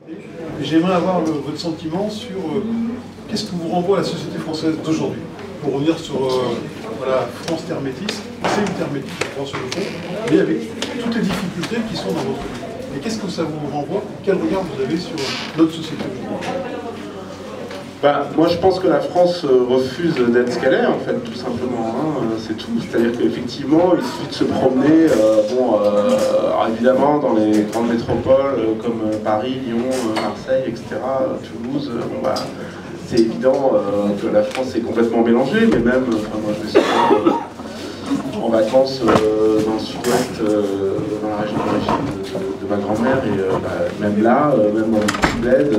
Et j'aimerais avoir votre sentiment sur qu'est-ce que vous renvoie à la société française d'aujourd'hui. Pour revenir sur voilà, France Terre Métis, c'est une terre métis, je pense, sur le fond, mais avec toutes les difficultés qui sont dans votre vie. Et qu'est-ce que ça vous renvoie? Quel regard vous avez sur notre société aujourd'hui? Moi je pense que la France refuse d'être ce qu'elle est en fait, tout simplement, hein, c'est tout. C'est-à-dire qu'effectivement il suffit de se promener, alors évidemment dans les grandes métropoles comme Paris, Lyon, Marseille, etc., Toulouse, c'est évident que la France est complètement mélangée, mais même, moi je vais souvent en vacances dans le sud-ouest, dans la région d'origine de ma grand-mère, et même là, même dans les petits bleds,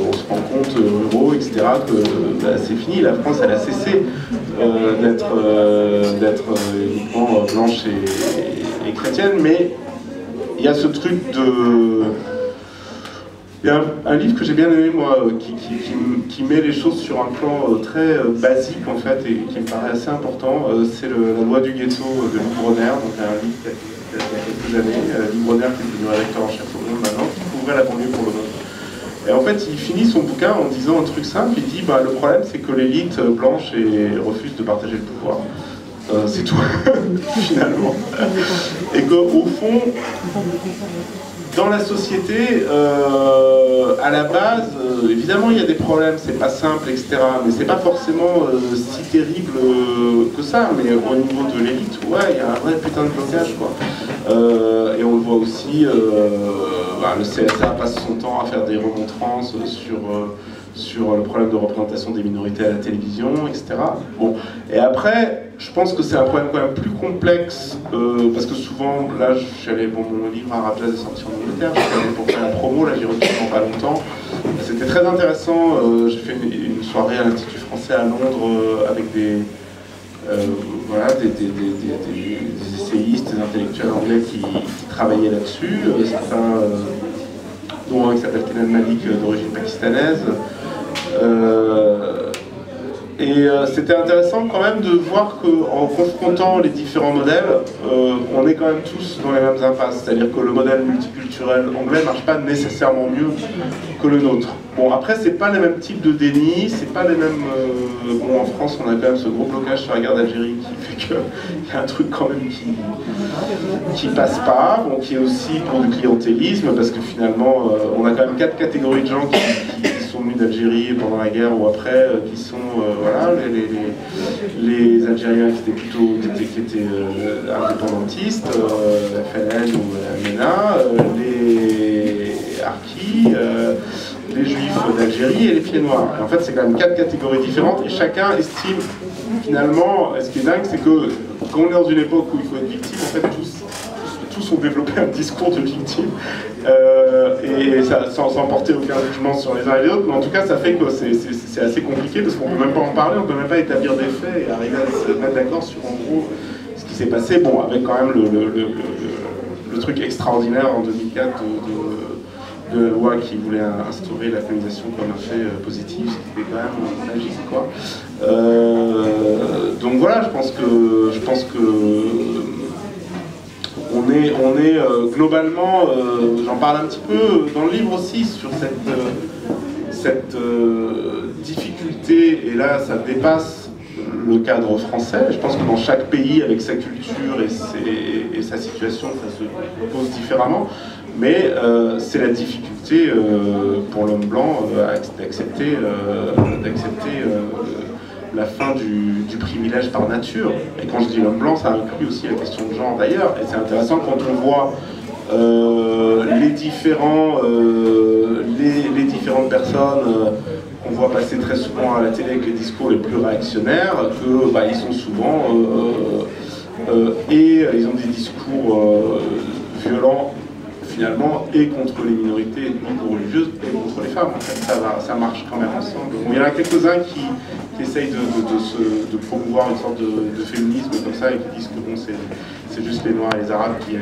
on se rend compte, ruraux, etc., que c'est fini, la France elle a cessé d'être uniquement blanche et chrétienne, mais il y a ce truc de... Il y a un livre que j'ai bien aimé, moi, qui met les choses sur un plan très basique, en fait, et qui me paraît assez important. C'est La loi du ghetto de Louis Bronner, donc un livre qui a quelques années. Louis Bronner, qui est devenu rédacteur en chef au Monde maintenant, qui couvrait la banlieue pour le Monde. Et en fait, il finit son bouquin en disant un truc simple. Il dit le problème, c'est que l'élite blanche refuse de partager le pouvoir. C'est tout, finalement. Et qu'au fond, dans la société, à la base, évidemment il y a des problèmes, c'est pas simple, etc. Mais c'est pas forcément si terrible que ça. Mais au niveau de l'élite, ouais, il y a un vrai putain de blocage, quoi. Et on le voit aussi, le CSA passe son temps à faire des remontrances sur le problème de représentation des minorités à la télévision, etc. Bon, et après, je pense que c'est un problème quand même plus complexe, parce que souvent, là, mon livre Arabe Jazz est sorti en Angleterre, je suis allé pour faire la promo, là j'y retourne dans pas longtemps. C'était très intéressant, j'ai fait une soirée à l'Institut français à Londres avec des essayistes, des intellectuels anglais qui travaillaient là-dessus. Dont un qui s'appelle Kenan Malik, d'origine pakistanaise. C'était intéressant quand même de voir qu'en confrontant les différents modèles, on est quand même tous dans les mêmes impasses. C'est-à-dire que le modèle multiculturel anglais ne marche pas nécessairement mieux que le nôtre. Bon, après, c'est pas les mêmes types de déni, c'est pas les mêmes... en France, on a quand même ce gros blocage sur la guerre d'Algérie qui fait qu'il y a un truc quand même qui passe pas, bon, qui est aussi pour du clientélisme, parce que finalement, on a quand même 4 catégories de gens qui sont venus d'Algérie pendant la guerre ou après, qui sont les Algériens qui étaient indépendantistes, FLN ou MENA, les Harkis, les Juifs d'Algérie et les Pieds Noirs. Et en fait, c'est quand même 4 catégories différentes et chacun estime finalement, ce qui est dingue, c'est que quand on est dans une époque où il faut être victime, en fait, tous ont développé un discours de victime et ça, sans porter aucun jugement sur les uns et les autres, mais en tout cas, ça fait que c'est assez compliqué parce qu'on ne peut même pas en parler, on ne peut même pas établir des faits et arriver à se mettre d'accord sur en gros ce qui s'est passé. Bon, avec quand même le truc extraordinaire en 2004 de la loi qui voulait instaurer la colonisation comme un fait positif, ce qui était quand même magique, quoi. Donc voilà, je pense que on est globalement, j'en parle un petit peu dans le livre aussi, sur cette difficulté, et là ça dépasse le cadre français. Je pense que dans chaque pays, avec sa culture et sa situation, ça se pose différemment. Mais c'est la difficulté pour l'homme blanc d'accepter la fin du privilège par nature. Et quand je dis l'homme blanc, ça inclut aussi la question de genre d'ailleurs. Et c'est intéressant quand on voit les différentes personnes qu'on voit passer très souvent à la télé avec les discours les plus réactionnaires, ils sont souvent ils ont des discours violents finalement, et contre les minorités ethniques ou religieuses, et contre les femmes. En fait, ça marche quand même ensemble. Bon, il y en a quelques-uns qui essayent de promouvoir une sorte de féminisme comme ça, et qui disent que bon, c'est juste les Noirs et les Arabes qui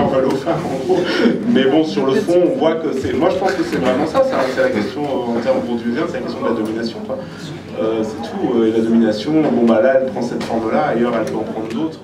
en veulent aux femmes, en gros. Mais bon, sur le fond, on voit que c'est... Moi, je pense que c'est vraiment ça, c'est la question, en termes bourdieusiens, c'est la question de la domination, quoi. C'est tout. Et la domination, bon, là, elle prend cette forme-là, ailleurs, elle peut en prendre d'autres.